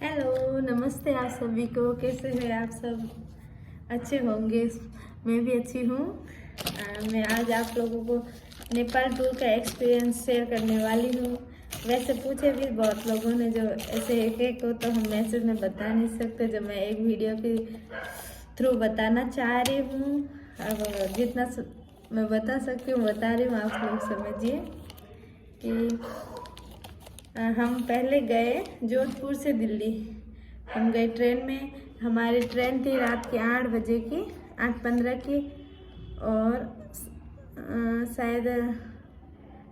Hello, नमस्ते आप सभी को। कैसे हैं आप सब? अच्छे होंगे। मैं भी अच्छी हूँ। मैं आज आप लोगों को नेपाल टूर का एक्सपीरियंस शेयर करने वाली हूँ। वैसे पूछे भी बहुत लोगों ने, जो ऐसे एक एक को तो हम मैसेज में बता नहीं सकते, जो मैं एक वीडियो के थ्रू बताना चाह रही हूँ। अब जितना मैं बता सकती हूँ बता रही हूँ, आप लोग समझिए कि हम पहले गए जोधपुर से दिल्ली। हम गए ट्रेन में। हमारी ट्रेन थी रात के 8 बजे की, 8:15 की, और शायद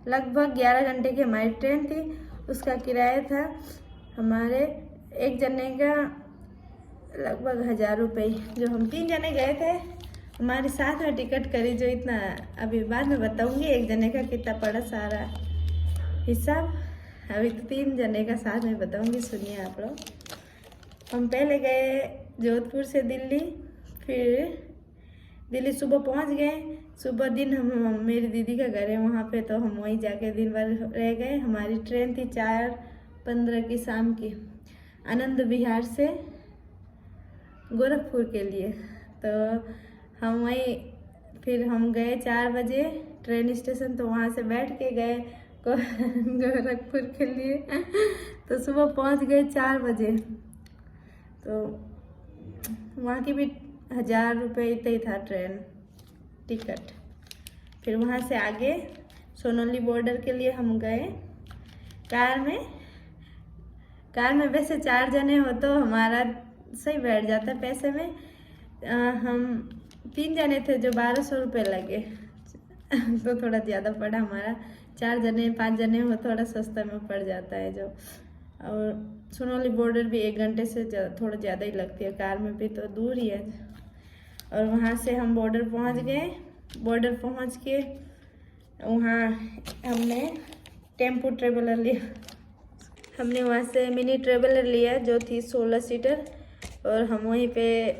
लगभग 11 घंटे की हमारी ट्रेन थी। उसका किराया था हमारे एक जने का लगभग 1000 रुपये। जो हम 3 जने गए थे, हमारे साथ में टिकट करी, जो इतना अभी बाद में बताऊंगी एक जने का कितना पड़ा सारा हिसाब। अभी तो 3 जने का साथ में बताऊंगी, सुनिए आप लोग। हम पहले गए जोधपुर से दिल्ली, फिर दिल्ली सुबह पहुंच गए। सुबह दिन हम मेरी दीदी का घर है वहाँ पे, तो हम वहीं जाके दिन भर रह गए। हमारी ट्रेन थी 4:15 की शाम की, आनंद विहार से गोरखपुर के लिए। तो हम वहीं, फिर हम गए 4 बजे ट्रेन स्टेशन, तो वहाँ से बैठ के गए गोरखपुर के लिए। तो सुबह पहुँच गए 4 बजे। तो वहाँ की भी 1000 रुपये इतना ही था ट्रेन टिकट। फिर वहाँ से आगे सोनौली बॉर्डर के लिए हम गए कार में। वैसे 4 जने हो तो हमारा सही बैठ जाता है पैसे में। हम 3 जने थे, जो 1200 रुपये लगे। तो थोड़ा ज़्यादा पड़ा हमारा। 4 जने 5 जने हो थोड़ा सस्ता में पड़ जाता है जो। और सोनौली बॉर्डर भी 1 घंटे से थोड़ा ज़्यादा ही लगती है, कार में भी तो दूर ही है। और वहाँ से हम बॉर्डर पहुँच गए। बॉर्डर पहुँच के वहाँ हमने टेम्पो ट्रेवलर लिया। हमने वहाँ से मिनी ट्रेवलर लिया जो थी 16 सीटर। और हम वहीं पे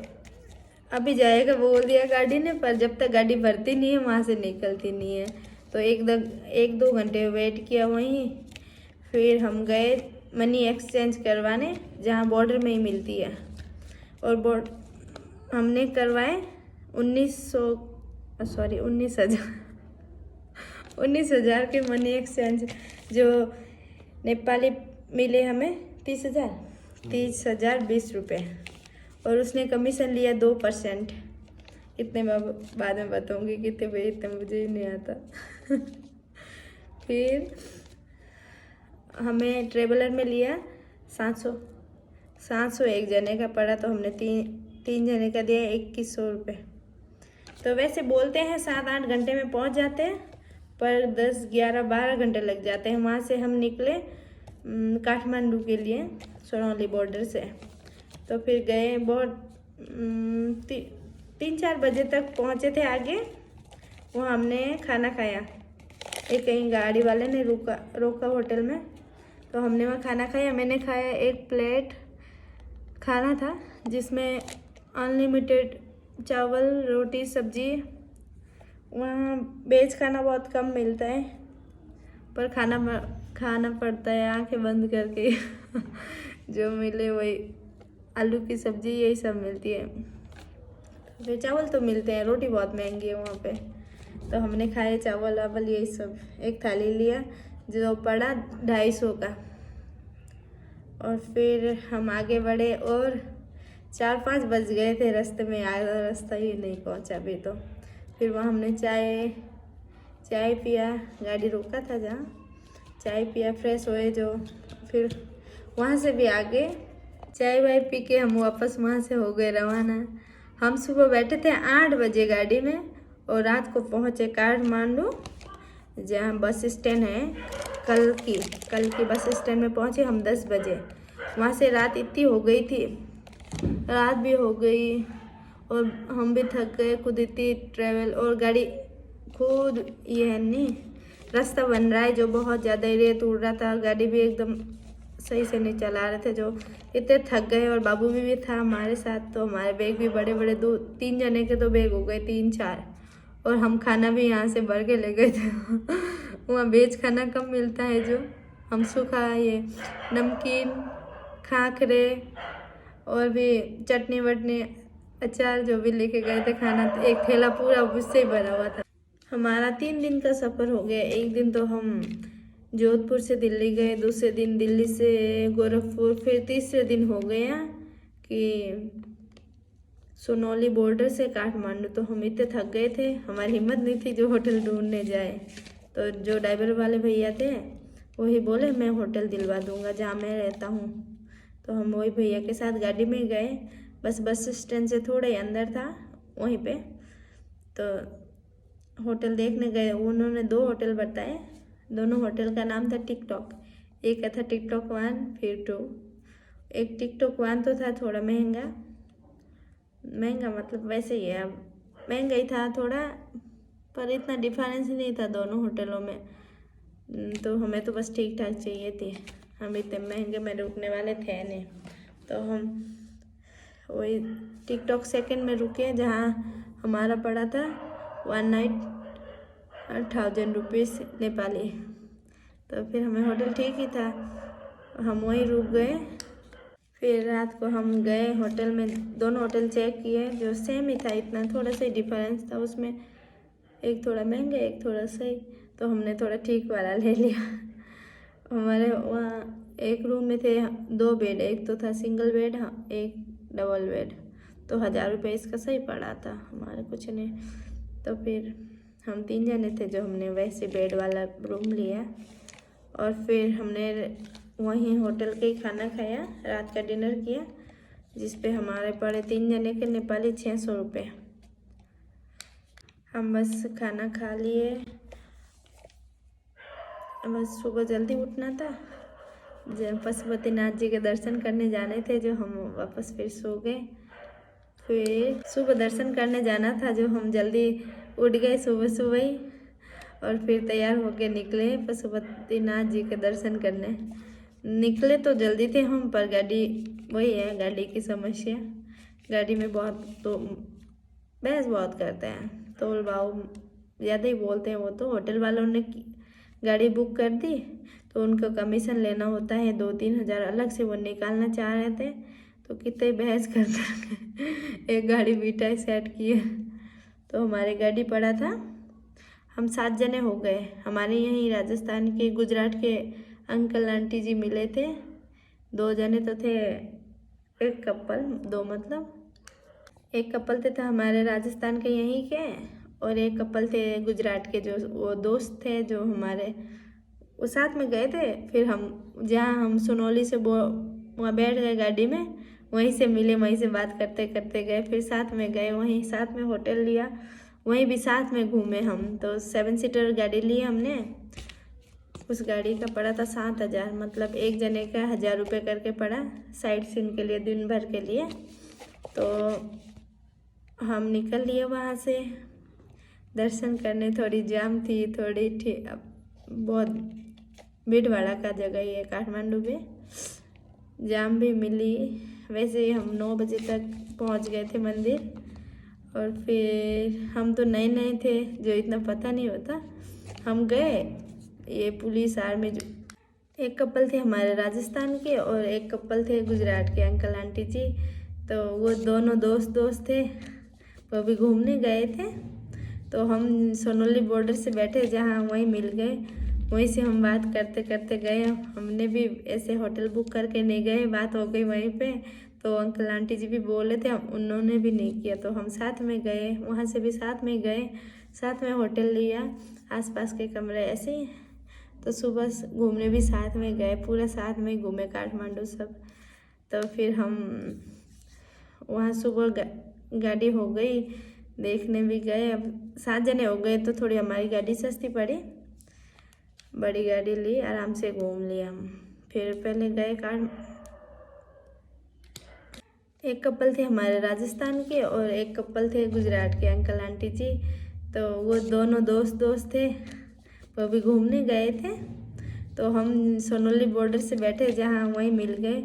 अभी जाएगा बोल दिया गाड़ी ने, पर जब तक गाड़ी भरती नहीं है वहाँ से निकलती नहीं है। तो 1-2 घंटे वेट किया वहीं। फिर हम गए मनी एक्सचेंज करवाने, जहाँ बॉर्डर में ही मिलती है। और हमने करवाए 19,000 के मनी एक्सचेंज, जो नेपाली मिले हमें 30,000 20 रुपये। और उसने कमीशन लिया 2%। इतने मैं बाद में बताऊंगी कितने भाई, इतने मुझे ही नहीं आता। फिर हमें ट्रेवलर में लिया 700 एक जने का पड़ा, तो हमने तीन जने का दिया 2100 रुपये। तो वैसे बोलते हैं 7-8 घंटे में पहुंच जाते हैं, पर 10-11-12 घंटे लग जाते हैं। वहाँ से हम निकले काठमांडू के लिए सोनौली बॉर्डर से। तो फिर गए, बहुत 3-4 बजे तक पहुँचे थे आगे। वहाँ हमने खाना खाया। एक कहीं गाड़ी वाले ने रोका होटल में, तो हमने वहाँ खाना खाया। मैंने खाया 1 प्लेट खाना था, जिसमें अनलिमिटेड चावल रोटी सब्जी। वहाँ वेज खाना बहुत कम मिलता है, पर खाना पड़ता है आंखें बंद करके। जो मिले वही, आलू की सब्जी यही सब मिलती है। फिर चावल तो मिलते हैं, रोटी बहुत महंगी है वहाँ पे। तो हमने खाए चावल वावल यही सब। एक थाली लिया जो पड़ा 250 का। और फिर हम आगे बढ़े, और 4-5 बज गए थे रास्ते में, आधा रास्ता ही नहीं पहुँचा अभी तो। फिर वहाँ हमने चाय पिया, गाड़ी रोका था जहाँ, चाय पिया, फ्रेश हुए जो। फिर वहाँ से भी आगे चाय वाय पी के हम वापस वहाँ से हो गए रवाना। हम सुबह बैठे थे 8 बजे गाड़ी में, और रात को पहुँचे काठमांडू, जहाँ बस स्टैंड है। कल की बस स्टैंड में पहुँचे हम 10 बजे। वहाँ से रात इतनी हो गई थी, रात भी हो गई, और हम भी थक गए। खुद इतनी ट्रैवल, और गाड़ी खुद ये है नहीं, रास्ता बन रहा है जो बहुत ज़्यादा रेत उड़ रहा था। गाड़ी भी एकदम सही से नहीं चला रहे थे, जो इतने थक गए। और बाबू भी था हमारे साथ, तो हमारे बैग भी बड़े 2-3 जने के तो बैग हो गए 3-4। और हम खाना भी यहाँ से भर के ले गए थे। वहाँ वेज खाना कम मिलता है, जो हम सूखा ये नमकीन खाखरे और भी चटनी वटनी अचार जो भी लेके गए थे खाना, तो एक थैला पूरा उससे ही भरा हुआ था। हमारा 3 दिन का सफ़र हो गया। एक दिन तो हम जोधपुर से दिल्ली गए, दूसरे दिन दिल्ली से गोरखपुर, फिर तीसरे दिन हो गया कि सोनौली बॉर्डर से काठमांडू। तो हम इतने थक गए थे, हमारी हिम्मत नहीं थी जो होटल ढूंढने जाए। तो जो ड्राइवर वाले भैया थे वही बोले मैं होटल दिलवा दूंगा जहाँ मैं रहता हूँ। तो हम वही भैया के साथ गाड़ी में गए। बस स्टैंड से थोड़ा ही अंदर था वहीं पे। तो होटल देखने गए, उन्होंने 2 होटल बताए। दोनों होटल का नाम था टिकटॉक। एक था टिकटॉक 1 फिर 2। एक टिकटॉक 1 तो था थोड़ा महंगा मतलब वैसे ही है, अब महंगा ही था थोड़ा, पर इतना डिफरेंस नहीं था दोनों होटलों में। तो हमें तो बस ठीक ठाक चाहिए थी, हम इतने महंगे में रुकने वाले थे नहीं। तो हम वही टिकटॉक 2 में रुके जहाँ हमारा पड़ा था 1 नाइट 1000 रुपीज़ नेपाली। तो फिर हमें होटल ठीक ही था, हम वहीं रुक गए। फिर रात को हम गए होटल में, दोनों होटल चेक किए जो सेम ही था, इतना थोड़ा सा ही डिफरेंस था उसमें, एक थोड़ा महंगा एक थोड़ा सही। तो हमने थोड़ा ठीक वाला ले लिया। हमारे वहाँ एक रूम में थे 2 बेड, एक तो था सिंगल बेड, एक डबल बेड। तो 1000 रुपये इसका सही पड़ा था, हमारे कुछ नहीं। तो फिर हम 3 जने थे जो हमने वैसे बेड वाला रूम लिया। और फिर हमने वहीं होटल के ही खाना खाया, रात का डिनर किया, जिस पे हमारे पड़े 3 जने के नेपाली 600 रुपये। हम बस खाना खा लिए, बस सुबह जल्दी उठना था, पशुपतिनाथ जी के दर्शन करने जाने थे, जो हम वापस फिर सो गए। फिर सुबह दर्शन करने जाना था जो हम जल्दी उठ गए सुबह सुबह ही, और फिर तैयार होके निकले पशुपतिनाथ जी के दर्शन करने। निकले तो जल्दी थे हम, पर गाड़ी वही है, गाड़ी की समस्या। गाड़ी में बहुत तो बहस बहुत करते हैं, तोल भाव ज़्यादा ही बोलते हैं। वो तो होटल वालों ने गाड़ी बुक कर दी तो उनको कमीशन लेना होता है 2-3 हज़ार अलग से, वो निकालना चाह रहे थे तो कितने बहस करते एक गाड़ी बिठाई सेट किए। तो हमारी गाड़ी पड़ा था, हम 7 जने हो गए। हमारे यहीं राजस्थान के गुजरात के अंकल आंटी जी मिले थे, 2 जने तो थे, एक कपल 2 मतलब एक कपल थे हमारे राजस्थान के यहीं के, और एक कपल थे गुजरात के, जो वो दोस्त थे जो हमारे, वो साथ में गए थे। फिर हम जहाँ हम सोनौली से वहाँ बैठ गए गाड़ी में, वहीं से मिले, वहीं से बात करते करते गए, फिर साथ में गए, वहीं साथ में होटल लिया, वहीं भी साथ में घूमे हम। तो 7 सीटर गाड़ी ली हमने, उस गाड़ी का पड़ा था 7000, मतलब एक जने का 1000 रुपये करके पड़ा साइड सीन के लिए, दिन भर के लिए। तो हम निकल लिए वहाँ से दर्शन करने। थोड़ी जाम थी, थोड़ी बहुत भीड़ भाड़ा का जगह ही है काठमांडू में, जाम भी मिली। वैसे ही हम 9 बजे तक पहुँच गए थे मंदिर। और फिर हम तो नए नए थे, जो इतना पता नहीं होता, हम गए। ये पुलिस आर्मी जो एक कपल थे हमारे राजस्थान के और एक कपल थे गुजरात के अंकल आंटी जी, तो वो दोनों दोस्त थे, वो भी घूमने गए थे। तो हम सोनौली बॉर्डर से बैठे जहाँ, वहीं मिल गए, वहीं से हम बात करते करते गए। हमने भी ऐसे होटल बुक करके नहीं गए, बात हो गई वहीं पे। तो अंकल आंटी जी भी बोले थे, उन्होंने भी नहीं किया, तो हम साथ में गए, वहाँ से भी साथ में गए, साथ में होटल लिया, आसपास के कमरे ऐसे ही। तो सुबह घूमने भी साथ में गए, पूरा साथ में घूमे काठमांडू सब। तो फिर हम वहाँ सुबह गाड़ी हो गई, देखने भी गए। अब 7 जने हो गए तो थोड़ी हमारी गाड़ी सस्ती पड़ी, बड़ी गाड़ी ली, आराम से घूम लिया हम। फिर पहले गए एक कपल थे हमारे राजस्थान के और एक कपल थे गुजरात के अंकल आंटी जी, तो वो दोनों दोस्त थे, वो भी घूमने गए थे। तो हम सोनौली बॉर्डर से बैठे जहाँ, वहीं मिल गए,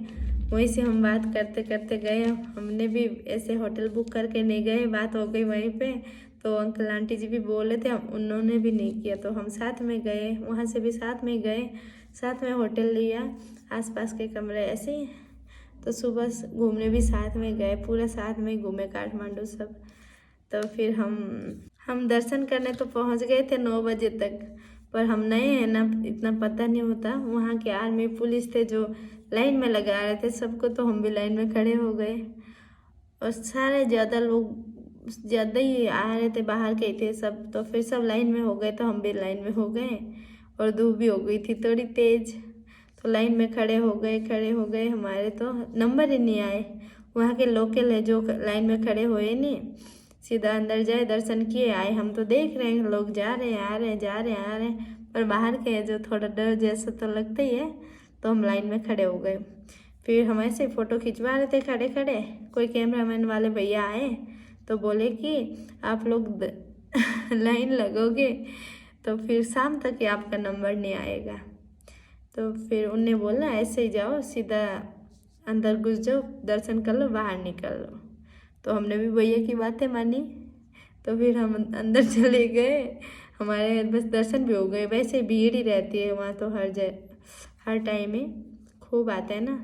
वहीं से हम बात करते करते गए। हमने भी ऐसे होटल बुक करके नहीं गए, बात हो गई वहीं पे। तो अंकल आंटी जी भी बोले थे, उन्होंने भी नहीं किया, तो हम साथ में गए, वहाँ से भी साथ में गए, साथ में होटल लिया, आसपास के कमरे ऐसे ही। तो सुबह घूमने भी साथ में गए, पूरा साथ में घूमे काठमांडू सब। तो फिर हम दर्शन करने तो पहुंच गए थे 9 बजे तक, पर हम नए हैं ना, इतना पता नहीं होता। वहाँ के आर्मी पुलिस थे जो लाइन में लगा रहे थे सबको, तो हम भी लाइन में खड़े हो गए। और सारे ज़्यादा लोग ज़्यादा ही आ रहे थे, बाहर के ही थे सब, तो फिर सब लाइन में हो गए, तो हम भी लाइन में हो गए। और धूप भी हो गई थी थोड़ी तेज़, तो लाइन में खड़े हो गए। हमारे तो नंबर ही नहीं आए। वहाँ के लोकल है जो लाइन में खड़े हुए नहीं, सीधा अंदर जाए, दर्शन किए, आए। हम तो देख रहे हैं लोग जा रहे हैं, आ रहे हैं, जा रहे हैं, आ रहे हैं, पर बाहर के हैं जो थोड़ा डर जैसा तो लगता ही है, तो हम लाइन में खड़े हो गए। फिर हम ऐसे फ़ोटो खिंचवा रहे थे खड़े खड़े, कोई कैमरामैन वाले भैया आए तो बोले कि आप लोग लाइन लगोगे तो फिर शाम तक ही आपका नंबर नहीं आएगा। तो फिर उनने बोला ऐसे ही जाओ, सीधा अंदर घुस जाओ, दर्शन कर लो, बाहर निकल लो। तो हमने भी भैया की बातें मानी, तो फिर हम अंदर चले गए। हमारे बस दर्शन भी हो गए। वैसे भीड़ ही रहती है वहाँ तो, हर टाइम में खूब आते हैं ना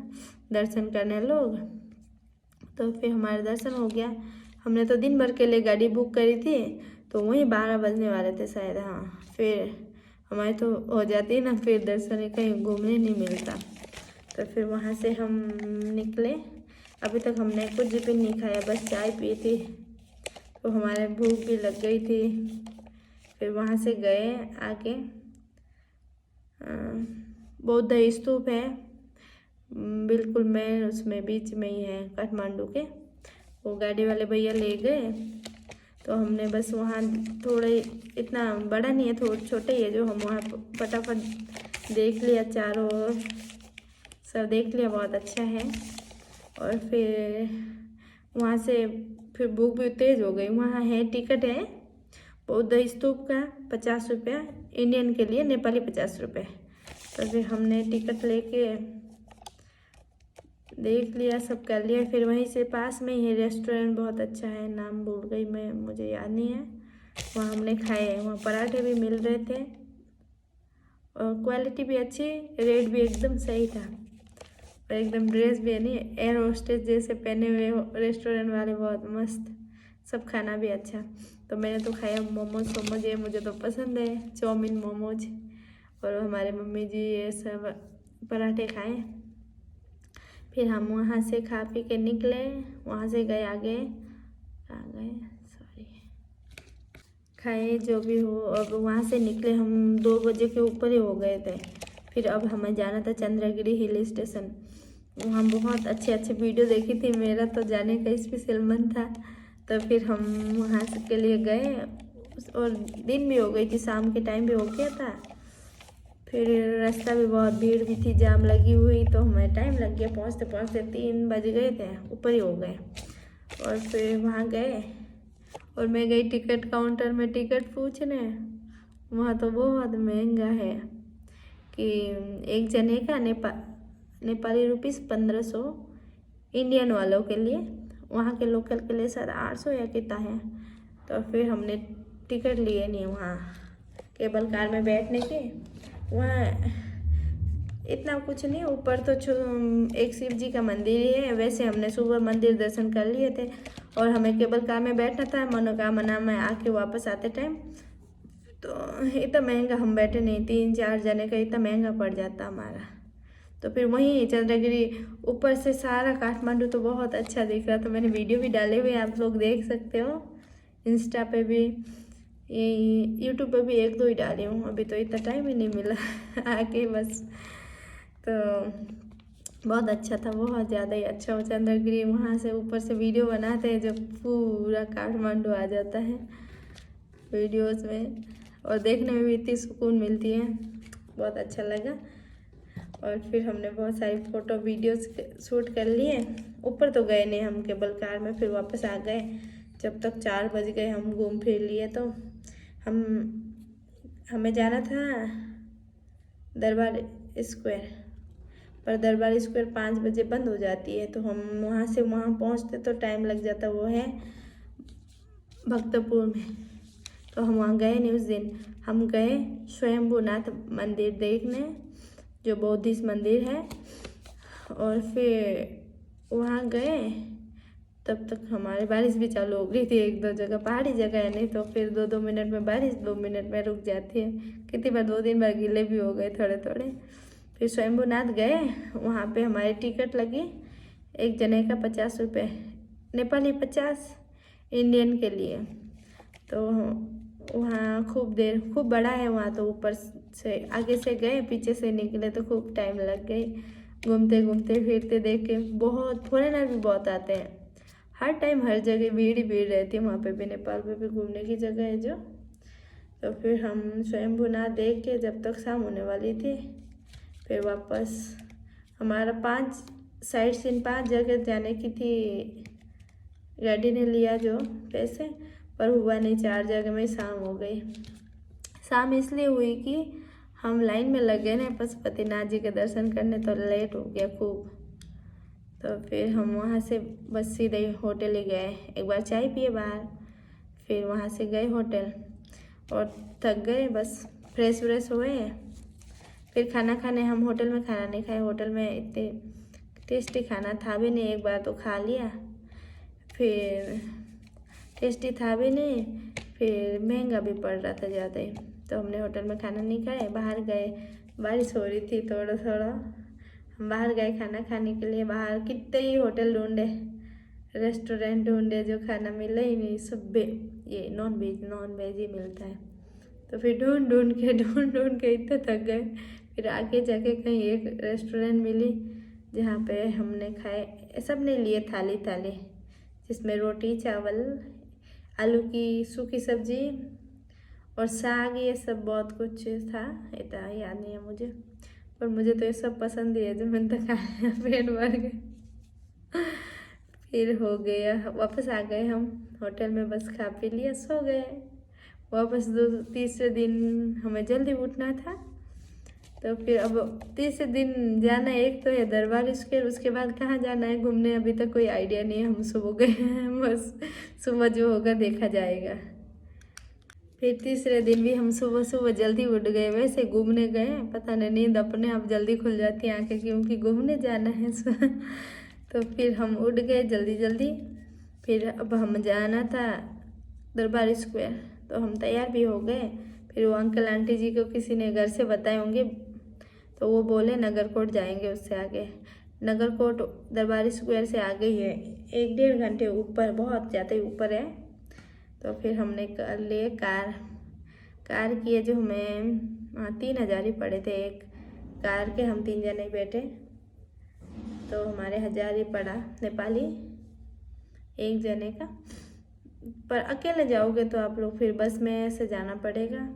दर्शन करने लोग। तो फिर हमारा दर्शन हो गया। हमने तो दिन भर के लिए गाड़ी बुक करी थी, तो वहीं 12 बजने वाले थे शायद। हाँ, फिर हमारी तो हो जाती है ना, फिर दर्शन कहीं घूमने नहीं मिलता। तो फिर वहाँ से हम निकले। अभी तक हमने कुछ भी नहीं खाया, बस चाय पी थी, तो हमारे भूख भी लग गई थी। फिर वहाँ से गए आगे, बौद्ध स्तूप है बिल्कुल मेन, उसमें बीच में ही है काठमांडू के। वो गाड़ी वाले भैया ले गए, तो हमने बस वहाँ थोड़े, इतना बड़ा नहीं है, थोड़ा छोटे ही है, जो हम वहाँ फटाफट देख लिया, चारों ओर सब देख लिया, बहुत अच्छा है। और फिर वहाँ से फिर भूख भी तेज़ हो गई। वहाँ है, टिकट है बौद्ध स्तूप का 50 रुपया इंडियन के लिए, नेपाली 50 रुपये। तो फिर हमने टिकट लेके देख लिया, सब कर लिया। फिर वहीं से पास में ही है रेस्टोरेंट, बहुत अच्छा है, नाम भूल गई मैं, मुझे याद नहीं है। वहाँ हमने खाए, वहाँ पराठे भी मिल रहे थे और क्वालिटी भी अच्छी, रेट भी एकदम सही था। और एकदम ड्रेस भी है नहीं, एयर होस्टेस जैसे पहने हुए रेस्टोरेंट वाले, बहुत मस्त, सब खाना भी अच्छा। तो मैंने तो खाया मोमोज वोमोज, ये मुझे तो पसंद है, चाउमीन मोमोज। और हमारे मम्मी जी ये सब पराठे खाए। फिर हम वहाँ से खा पी के निकले, वहाँ से गए आगे, खाए जो भी हो। अब वहाँ से निकले हम 2 बजे के ऊपर ही हो गए थे। फिर अब हमें जाना था चंद्रगिरी हिल स्टेशन। वहाँ बहुत अच्छे अच्छे वीडियो देखी थी, मेरा तो जाने का स्पेशल मन था। तो फिर हम वहाँ के लिए गए, और दिन भी हो गई थी, शाम के टाइम भी हो गया था। फिर रास्ता भी बहुत भीड़ भी थी, जाम लगी हुई, तो हमें टाइम लग गया, पहुँचते पहुँचते 3 बज गए थे, ऊपर ही हो गए। और फिर वहाँ गए, और मैं गई टिकट काउंटर में टिकट पूछने। वहाँ तो बहुत महंगा है कि एक जने का नेपाली रुपीस 1500 इंडियन वालों के लिए, वहाँ के लोकल के लिए शायद 800 या कितना है। तो फिर हमने टिकट लिए नहीं वहाँ केबल कार में बैठने के। वहाँ इतना कुछ नहीं, ऊपर तो एक शिव जी का मंदिर ही है। वैसे हमने सुबह मंदिर दर्शन कर लिए थे, और हमें केबल कार में बैठना था मनोकामना में आके वापस आते टाइम। तो इतना महंगा हम बैठे नहीं, 3-4 जने का इतना महंगा पड़ जाता हमारा। तो फिर वहीं चंद्रगिरी, ऊपर से सारा काठमांडू तो बहुत अच्छा दिख रहा था। मैंने वीडियो भी डाले हुए, आप लोग देख सकते हो, इंस्टा पे भी, ये यूट्यूब पे भी 1-2 ही डाली हूँ। अभी तो इतना टाइम ही नहीं मिला आके बस। तो बहुत अच्छा था, बहुत ज़्यादा ही अच्छा हो चंद्रगिरी। वहाँ से ऊपर से वीडियो बनाते हैं, जो पूरा काठमांडू आ जाता है वीडियोस में, और देखने में भी इतनी सुकून मिलती है, बहुत अच्छा लगा। और फिर हमने बहुत सारी फ़ोटो वीडियोस शूट कर लिए। ऊपर तो गए नहीं हम केबल कार में, फिर वापस आ गए। जब तक 4 बज गए, हम घूम फिर लिए। तो हमें जाना था दरबार स्क्वायर, पर दरबार स्क्वायर 5 बजे बंद हो जाती है, तो हम वहाँ से वहाँ पहुँचते तो टाइम लग जाता। वो है भक्तपुर में, तो हम वहाँ गए नहीं उस दिन। हम गए स्वयंभूनाथ मंदिर देखने, जो बौद्धिस्ट मंदिर है। और फिर वहाँ गए तब तक हमारी बारिश भी चालू हो गई थी। एक दो जगह पहाड़ी जगह है, नहीं तो फिर 2-2 मिनट में बारिश 2 मिनट में रुक जाती है। कितनी बार 2-3 बार गीले भी हो गए थोड़े थोड़े। फिर स्वयंभूनाथ गए, वहाँ पे हमारी टिकट लगी एक जने का 50 रुपये, नेपाली 50, इंडियन के लिए। तो वहाँ खूब बड़ा है वहाँ, तो ऊपर से आगे से गए, पीछे से निकले तो खूब टाइम लग गई घूमते घूमते फिरते। देख के बहुत फॉरेनर भी बहुत आते हैं, हर टाइम हर जगह भीड़ ही भीड़ रहती है वहाँ पे भी। नेपाल पे भी घूमने की जगह है जो। तो फिर हम स्वयंभूनाथ देख के जब तक शाम होने वाली थी, फिर वापस हमारा 5 साइट सीन 5 जगह जाने की थी। गाड़ी ने लिया जो पैसे, पर हुआ नहीं, 4 जगह में शाम हो गई। शाम इसलिए हुई कि हम लाइन में लग गए ना पशुपतिनाथ जी के दर्शन करने, तो लेट हो गया खूब। तो फिर हम वहाँ से बस सीधे होटल ही गए, एक बार चाय पिए बाहर, फिर वहाँ से गए होटल और थक गए, बस फ्रेश व्रेश हुए। फिर खाना खाने हम होटल में खाना नहीं खाए, होटल में इतने टेस्टी खाना था भी नहीं, एक बार तो खा लिया, फिर टेस्टी था भी नहीं, फिर महंगा भी पड़ रहा था ज़्यादा ही। तो हमने होटल में खाना नहीं खाए, बाहर गए, बारिश हो रही थी थोड़ा थोड़ा। हम बाहर गए खाना खाने के लिए, बाहर कितने ही होटल ढूंढे, रेस्टोरेंट ढूंढे, जो खाना मिला ही नहीं, सब ये नॉन वेज ही मिलता है। तो फिर ढूंढ ढूंढ के इतने थक गए, फिर आगे जाके कहीं एक रेस्टोरेंट मिली जहाँ पे हमने खाए। सब ने लिए थाली जिसमें रोटी चावल, आलू की सूखी सब्जी और साग, ये सब बहुत कुछ था, इतना याद नहीं है मुझे, पर मुझे तो ये सब पसंद ही है जो मैंने तो खाया। पेट भर गए। फिर हो गया, वापस आ गए हम होटल में, बस खा पी लिया, सो गए। वापस तीसरे दिन हमें जल्दी उठना था, तो फिर अब तीसरे दिन जाना, एक तो है दरबार स्क्वायर, उसके बाद कहाँ जाना है घूमने अभी तक कोई आइडिया नहीं है। हम सुबह गए हैं, बस सुबह जो होगा देखा जाएगा। फिर तीसरे दिन भी हम सुबह जल्दी उठ गए, वैसे घूमने गए, पता नहीं नींद अपने आप जल्दी खुल जाती है आंखें, क्योंकि घूमने जाना है। तो फिर हम उठ गए जल्दी। फिर अब हम जाना था दरबार स्क्वायर, तो हम तैयार भी हो गए। फिर वो अंकल आंटी जी को किसी ने घर से बताए होंगे, तो वो बोले नगरकोट जाएंगे, उससे आगे। नगरकोट दरबार स्क्वायर से आगे ही है, 1-1.5 घंटे ऊपर, बहुत ज़्यादा ही ऊपर है। तो फिर हमने कर लिए कार किए, जो हमें 3,000 ही पड़े थे एक कार के, हम 3 जने बैठे, तो हमारे 1,000 ही पड़ा नेपाली एक जने का। पर अकेले जाओगे तो आप लोग फिर बस में से जाना पड़ेगा,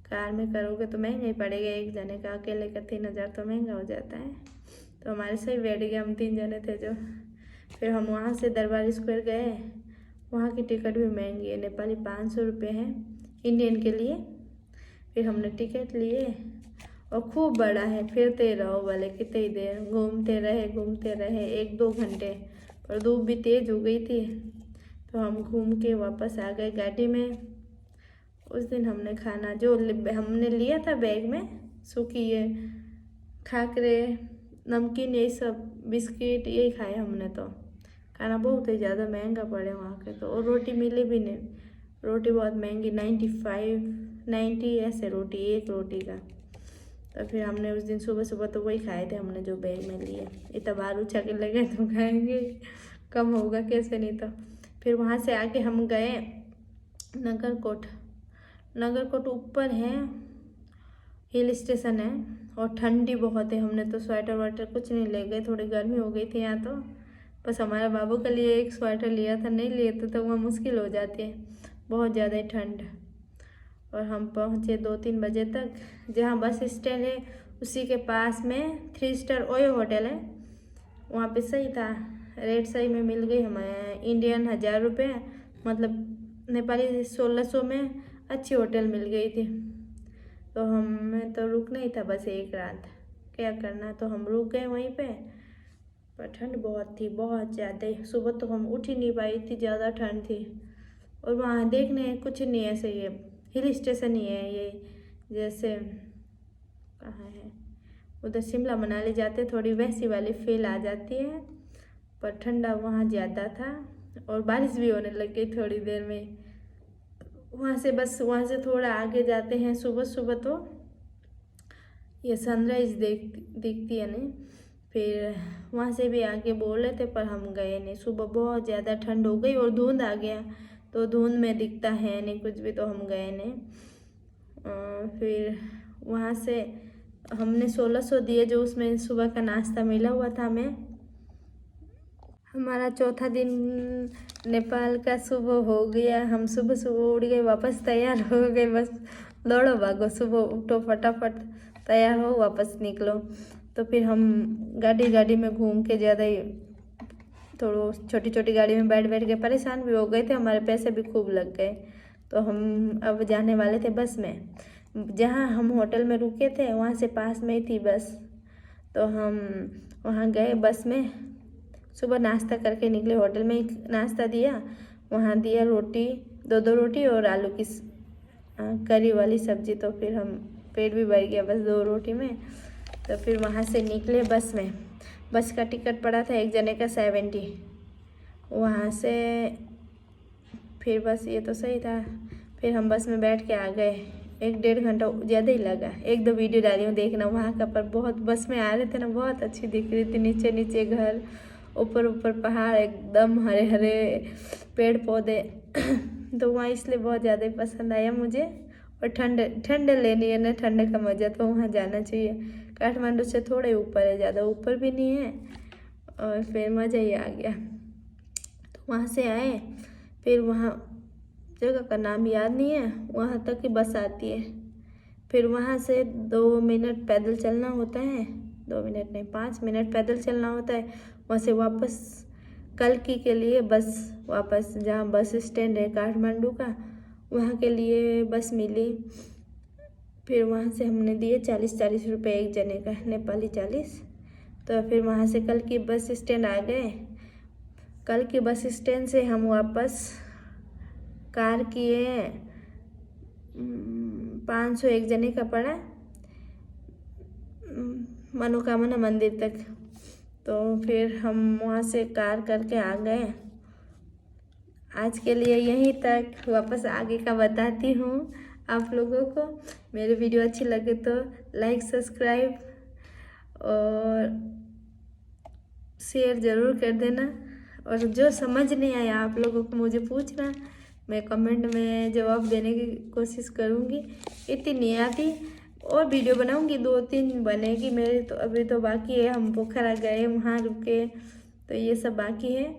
कार में करोगे तो महंगा ही पड़ेगा एक जने का, अकेले का 3,000 तो महंगा हो जाता है। तो हमारे सही बैठ गए, हम 3 जने थे जो। फिर हम वहाँ से दरबार स्क्वायर गए, वहाँ की टिकट भी महंगी है, नेपाली 500 रुपये है इंडियन के लिए। फिर हमने टिकट लिए और खूब बड़ा है, फिरते रहो वाले, कितनी देर घूमते रहे 1-2 घंटे, और धूप भी तेज़ हो गई थी। तो हम घूम के वापस आ गए गाड़ी में। उस दिन हमने खाना जो हमने लिया था बैग में, सूखी ये खाकरे, नमकीन, यही सब बिस्किट, यही खाए हमने। तो खाना बहुत ही ज़्यादा महंगा पड़े वहाँ के तो, और रोटी मिली भी नहीं, रोटी बहुत महंगी, 95-90 ऐसे रोटी, एक रोटी का। तो फिर हमने उस दिन सुबह तो वही खाए थे हमने जो बैग में लिए। इतना बाहर उछा के लगे तो खाएंगे, कम होगा कैसे, नहीं तो। फिर वहाँ से आके हम गए नगरकोट ऊपर है, हिल स्टेशन है, और ठंडी बहुत है। हमने तो स्वेटर वाटर कुछ नहीं ले गए, थोड़ी गर्मी हो गई थी यहाँ तो, बस हमारे बाबू के लिए एक स्वेटर लिया था, नहीं लिए तो वहाँ मुश्किल हो जाती है, बहुत ज़्यादा ठंड। और हम पहुँचे 2-3 बजे तक, जहाँ बस स्टैंड है उसी के पास में 3 स्टार ओयो होटल है, वहाँ पे सही था, रेट सही में मिल गई हमें। इंडियन 1,000 रुपये, मतलब नेपाली 1,600 में अच्छी होटल मिल गई थी। तो हमें तो रुकना ही था बस एक रात, क्या करना, तो हम रुक गए वहीं पे। पर ठंड बहुत थी, बहुत ज़्यादा ही, सुबह तो हम उठ ही नहीं पाई, इतनी ज़्यादा ठंड थी। और वहाँ देखने कुछ नहीं, ऐसे ये हिल स्टेशन ही है ये, जैसे कहाँ है उधर शिमला मनाली जाते थोड़ी वैसी वाली फील आ जाती है। पर ठंडा वहाँ ज़्यादा था और बारिश भी होने लग गई थोड़ी देर में। वहाँ से थोड़ा आगे जाते हैं सुबह सुबह तो ये सनराइज दिखती है नहीं। फिर वहाँ से भी आगे बोल रहे थे पर हम गए नहीं, सुबह बहुत ज़्यादा ठंड हो गई और धुंध आ गया, तो धुंध में दिखता है नहीं कुछ भी, तो हम गए नहीं। फिर वहाँ से हमने 1600 दिए जो उसमें सुबह का नाश्ता मिला हुआ था हमें। हमारा चौथा दिन नेपाल का सुबह हो गया। हम सुबह सुबह उठ गए, वापस तैयार हो गए, बस दौड़ो भागो, सुबह उठो फटाफट तैयार हो वापस निकलो। तो फिर हम गाड़ी में घूम के ज़्यादा ही थोड़ा छोटी छोटी गाड़ी में बैठ के परेशान भी हो गए थे, हमारे पैसे भी खूब लग गए। तो हम अब जाने वाले थे बस में, जहाँ हम होटल में रुके थे वहाँ से पास में ही थी बस। तो हम वहाँ गए बस में, सुबह नाश्ता करके निकले। होटल में ही नाश्ता दिया, वहाँ दिया रोटी, 2 रोटी और आलू की करी वाली सब्जी। तो फिर हम पेट भी भर गया बस 2 रोटी में। तो फिर वहाँ से निकले बस में। बस का टिकट पड़ा था एक जने का 70। वहाँ से फिर बस ये तो सही था। फिर हम बस में बैठ के आ गए। 1-1.5 घंटा ज़्यादा ही लगा। 1-2 वीडियो डाली हूँ, देखना वहाँ का। पर बहुत बस में आ रहे थे ना, बहुत अच्छी दिख रही थी। नीचे नीचे घर, ऊपर पहाड़, एकदम हरे हरे पेड़ पौधे तो वहाँ इसलिए बहुत ज़्यादा ही पसंद आया मुझे। और ठंड लेनी है ना, ठंड का मज़ा तो वहाँ जाना चाहिए। काठमांडू से थोड़े ऊपर है, ज़्यादा ऊपर भी नहीं है। और फिर मज़ा ही आ गया। तो वहाँ से आए, फिर वहाँ जगह का नाम याद नहीं है, वहाँ तक की बस आती है। फिर वहाँ से 2 मिनट पैदल चलना होता है, 2 मिनट नहीं 5 मिनट पैदल चलना होता है। वहाँ से वापस कल्की के लिए बस, वापस जहाँ बस स्टैंड है काठमांडू का, वहाँ के लिए बस मिली। फिर वहाँ से हमने दिए 40 रुपये एक जने का, नेपाली 40। तो फिर वहाँ से कल की बस स्टैंड आ गए। कल की बस स्टैंड से हम वापस कार किए, 500 एक जने का पड़ा मनोकामना मंदिर तक। तो फिर हम वहाँ से कार करके आ गए। आज के लिए यहीं तक, वापस आगे का बताती हूँ आप लोगों को। मेरे वीडियो अच्छी लगे तो लाइक सब्सक्राइब और शेयर ज़रूर कर देना। और जो समझ नहीं आया आप लोगों को मुझे पूछना, मैं कमेंट में जवाब देने की कोशिश करूँगी। इतनी नहीं आती, और वीडियो बनाऊँगी, 2-3 बनेगी मेरे। तो अभी तो बाकी है, हम पोखरा गए, वहाँ रुके, तो ये सब बाकी है।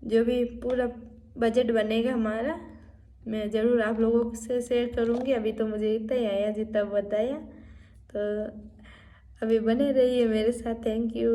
जो भी पूरा बजट बनेगा हमारा, मैं ज़रूर आप लोगों से शेयर करूँगी। अभी तो मुझे इतना ही आया जितना बताया। तो अभी बने रहिए मेरे साथ। Thank you.